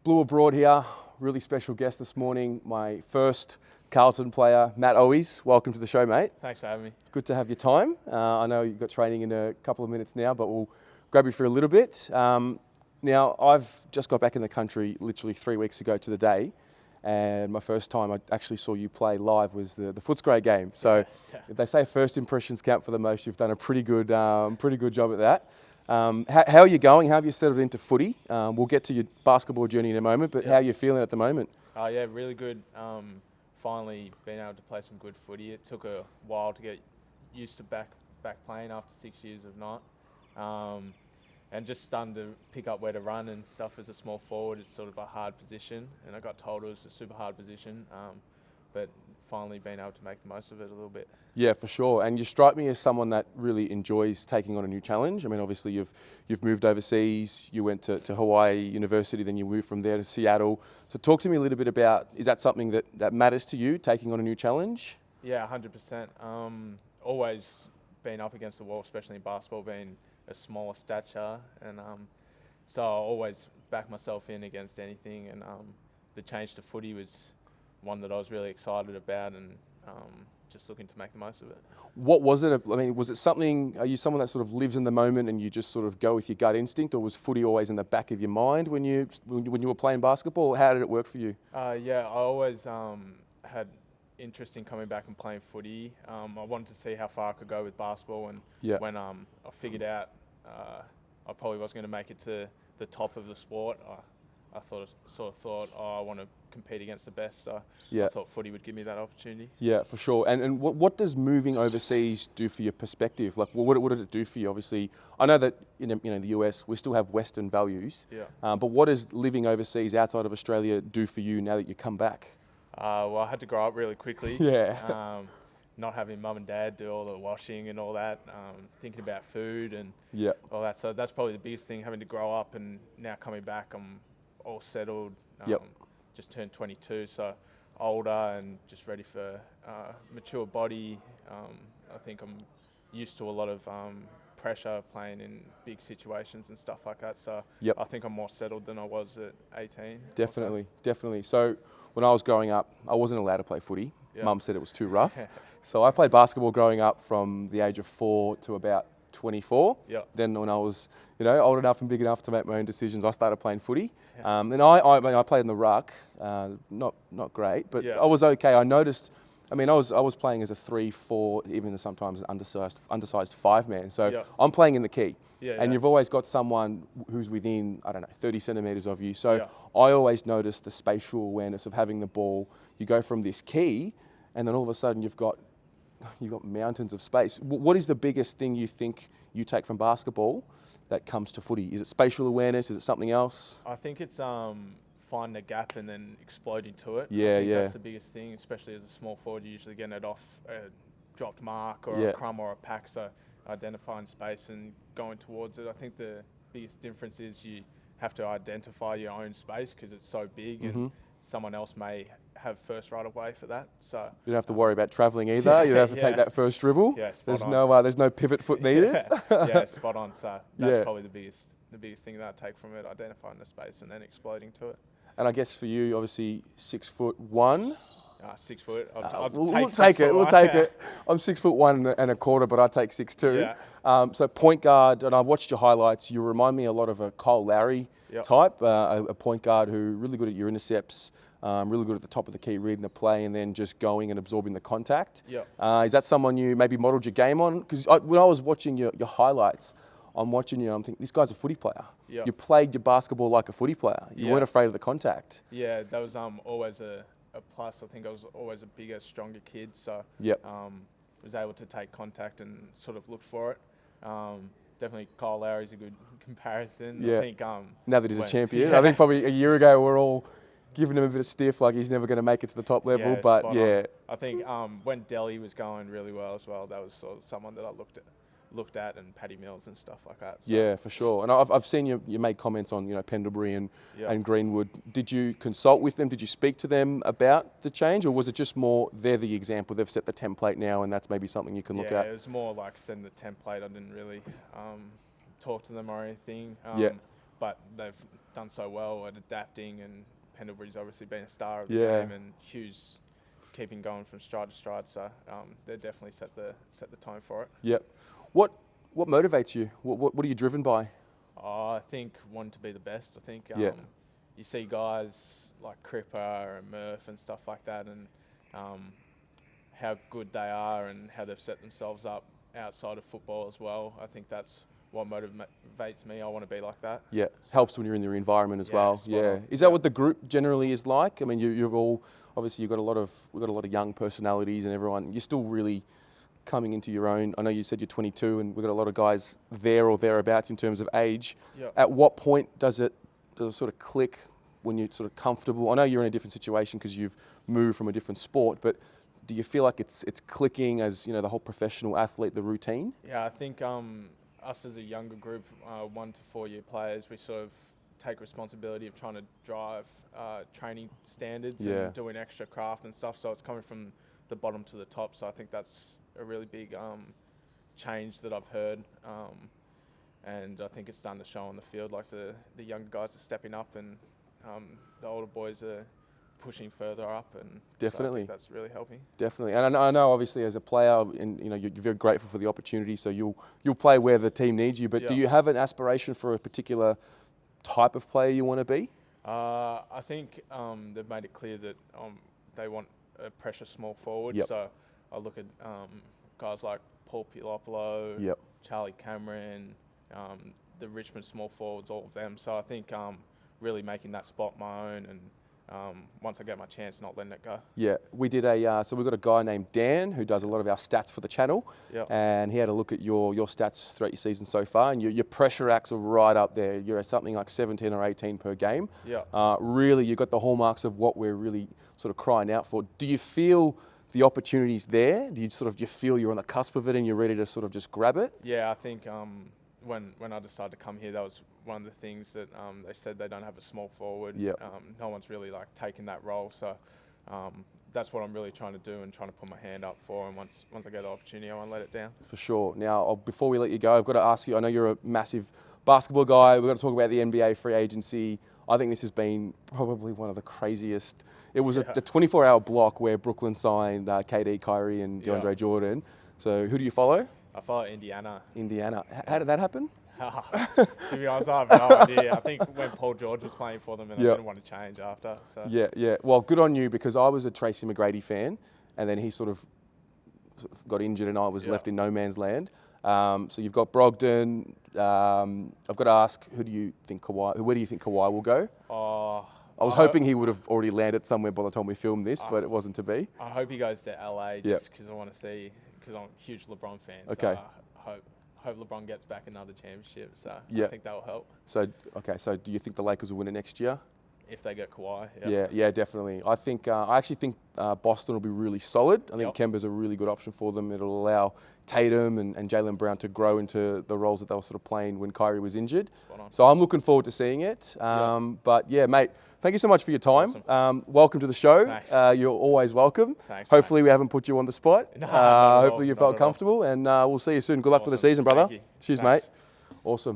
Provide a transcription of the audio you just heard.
Blue Abroad here, really special guest this morning, my first Carlton player, Matt Owies. Welcome to the show, mate. Thanks for having me. Good to have your time. I know you've got training in a couple of minutes now, but we'll grab you for a little bit. Now, I've just got back in the country literally 3 weeks ago to the day, and my first time I actually saw you play live was the Footscray game. So if they say first impressions count for the most, you've done a pretty good job at that. How are you going? How have you settled into footy? We'll get to your basketball journey in a moment, but how are you feeling at the moment? Yeah, really good. Finally being able to play some good footy. It took a while to get used to back playing after 6 years of not. And just starting to pick up where to run and stuff as a small forward. It's sort of a hard position, and I got told it was a super hard position. But finally being able to make the most of it a little bit. Yeah, for sure. And you strike me as someone that really enjoys taking on a new challenge. I mean, obviously you've moved overseas, you went to Hawaii University, then you moved from there to Seattle. So talk to me a little bit about, is that something that matters to you, taking on a new challenge? Yeah, 100%. Always been up against the wall, especially in basketball, being a smaller stature. And so I always back myself in against anything. And the change to footy was one that I was really excited about, and just looking to make the most of it. What was it? I mean, was it something, are you someone that sort of lives in the moment and you just sort of go with your gut instinct, or was footy always in the back of your mind when you were playing basketball? How did it work for you? Yeah, I always had interest in coming back and playing footy. I wanted to see how far I could go with basketball, and when I figured out I probably wasn't going to make it to the top of the sport, I thought, I want to compete against the best. So I thought footy would give me that opportunity. Yeah, for sure. And what does moving overseas do for your perspective? Like, what did it do for you? Obviously, I know that in the US we still have Western values. Yeah. But what does living overseas outside of Australia do for you now that you come back? Well, I had to grow up really quickly. Yeah. Not having mum and dad do all the washing and all that, thinking about food and all that. So that's probably the biggest thing, having to grow up, and now coming back, I'm all settled. Just turned 22, so older and just ready for mature body. I think I'm used to a lot of pressure playing in big situations and stuff like that. So I think I'm more settled than I was at 18. Definitely. So when I was growing up, I wasn't allowed to play footy. Mum said it was too rough. So I played basketball growing up from the age of 4 to about 24. Then when I was, old enough and big enough to make my own decisions, I started playing footy. And I played in the ruck, not great, but I was okay. I noticed, I was playing as a 3-4, even sometimes an undersized 5-man. So I'm playing in the key. And you've always got someone who's within, 30 centimetres of you. So I always noticed the spatial awareness of having the ball. You go from this key, and then all of a sudden you've got mountains of space. What is the biggest thing you think you take from basketball that comes to footy? Is it spatial awareness? Is it something else? I think it's finding a gap and then exploding to it. Yeah. That's the biggest thing, especially as a small forward. You're usually getting it off a dropped mark or a crumb or a pack. So identifying space and going towards it. I think the biggest difference is you have to identify your own space, because it's so big, and someone else may have first right away for that. So you don't have to worry about travelling either. You don't have to take that first dribble. There's no pivot foot needed. Spot on. So that's probably the biggest thing that I take from it: identifying the space and then exploding to it. And I guess for you, obviously 6'1". 6 foot. We'll take it. I'm 6'1" and a quarter, but I take 6'2". So point guard, and I've watched your highlights. You remind me a lot of a Kyle Lowry type, a point guard who really good at your intercepts, really good at the top of the key, reading the play, and then just going and absorbing the contact. Is that someone you maybe modelled your game on? Because when I was watching your highlights, I'm watching you and I'm thinking, this guy's a footy player. You played your basketball like a footy player. You weren't afraid of the contact. Yeah, that was always a plus. I think I was always a bigger, stronger kid, so was able to take contact and sort of look for it. Definitely Kyle Lowry's a good comparison. I think now that he's a champion. I think probably a year ago we're all giving him a bit of stiff, like he's never going to make it to the top level. But I think when Delhi was going really well as well, that was sort of someone that I looked at, and Paddy Mills and stuff like that. So. Yeah, for sure. And I've seen you make comments on Pendlebury and Greenwood. Did you consult with them? Did you speak to them about the change, or was it just more they're the example, they've set the template now, and that's maybe something you can look at? Yeah, it was more like setting the template. I didn't really talk to them or anything. but they've done so well at adapting, and Pendlebury's obviously been a star of the game, and Hughes keeping going from stride to stride. So they're definitely set the tone for it. Yep. What motivates you? What are you driven by? I think wanting to be the best. I think you see guys like Cripper and Murph and stuff like that, and how good they are and how they've set themselves up outside of football as well. I think that's what motivates me. I want to be like that. Yeah, helps when you're in the environment as well. Yeah, is that what the group generally is like? I mean, you've all obviously we've got a lot of young personalities and everyone. You're still really coming into your own. I know you said you're 22, and we've got a lot of guys there or thereabouts in terms of age. Yeah. At what point does it sort of click when you're sort of comfortable? I know you're in a different situation because you've moved from a different sport, but do you feel like it's clicking as the whole professional athlete, the routine? Yeah, I think us as a younger group, 1 to 4 year players, we sort of take responsibility of trying to drive training standards and doing extra craft and stuff. So it's coming from the bottom to the top. So I think that's a really big change that I've heard, and I think it's starting to show on the field. Like the younger guys are stepping up, and the older boys are pushing further up, and definitely so I think that's really helping. Definitely, and I know obviously as a player, and you're very grateful for the opportunity, so you'll play where the team needs you. But do you have an aspiration for a particular type of player you want to be? I think they've made it clear that they want a pressure small forward. Yep. So I look at guys like Paul Pilopolo, Charlie Cameron, the Richmond small forwards, all of them. So I think really making that spot my own, and once I get my chance, not letting it go. Yeah, we did so we've got a guy named Dan who does a lot of our stats for the channel, and he had a look at your stats throughout your season so far, and your pressure acts are right up there. You're something like 17 or 18 per game. Really, you've got the hallmarks of what we're really sort of crying out for. Do you feel the opportunity's there? Do you feel you're on the cusp of it and you're ready to sort of just grab it? Yeah, I think when I decided to come here, that was one of the things that they said they don't have a small forward. No one's really like taken that role, so that's what I'm really trying to do and trying to put my hand up for. And once I get the opportunity, I won't let it down. For sure. Now, before we let you go, I've got to ask you. I know you're a massive basketball guy. We've got to talk about the NBA free agency. I think this has been probably one of the craziest. It was a 24-hour block where Brooklyn signed KD, Kyrie, and DeAndre Jordan. So who do you follow? I follow Indiana. How did that happen? To be honest, I have no idea. I think when Paul George was playing for them, and they didn't want to change after. So. Yeah. Well, good on you, because I was a Tracy McGrady fan, and then he sort of got injured, and I was left in no man's land. So you've got Brogdon. I've got to ask, where do you think Kawhi will go? I was hoping he would have already landed somewhere by the time we filmed this, but it wasn't to be. I hope he goes to LA just because I want to see, because I'm a huge LeBron fan. Okay. So I hope LeBron gets back another championship. So I think that will help. So do you think the Lakers will win it next year? If they get Kawhi. Yeah, definitely. I actually think Boston will be really solid. I think Kemba's a really good option for them. It'll allow Tatum and Jaylen Brown to grow into the roles that they were sort of playing when Kyrie was injured. So I'm looking forward to seeing it. But yeah, mate, thank you so much for your time. Awesome. Welcome to the show. You're always welcome. Thanks, hopefully we haven't put you on the spot. No, hopefully you felt comfortable, and we'll see you soon. Good luck for the season, brother. Cheers, mate. Awesome.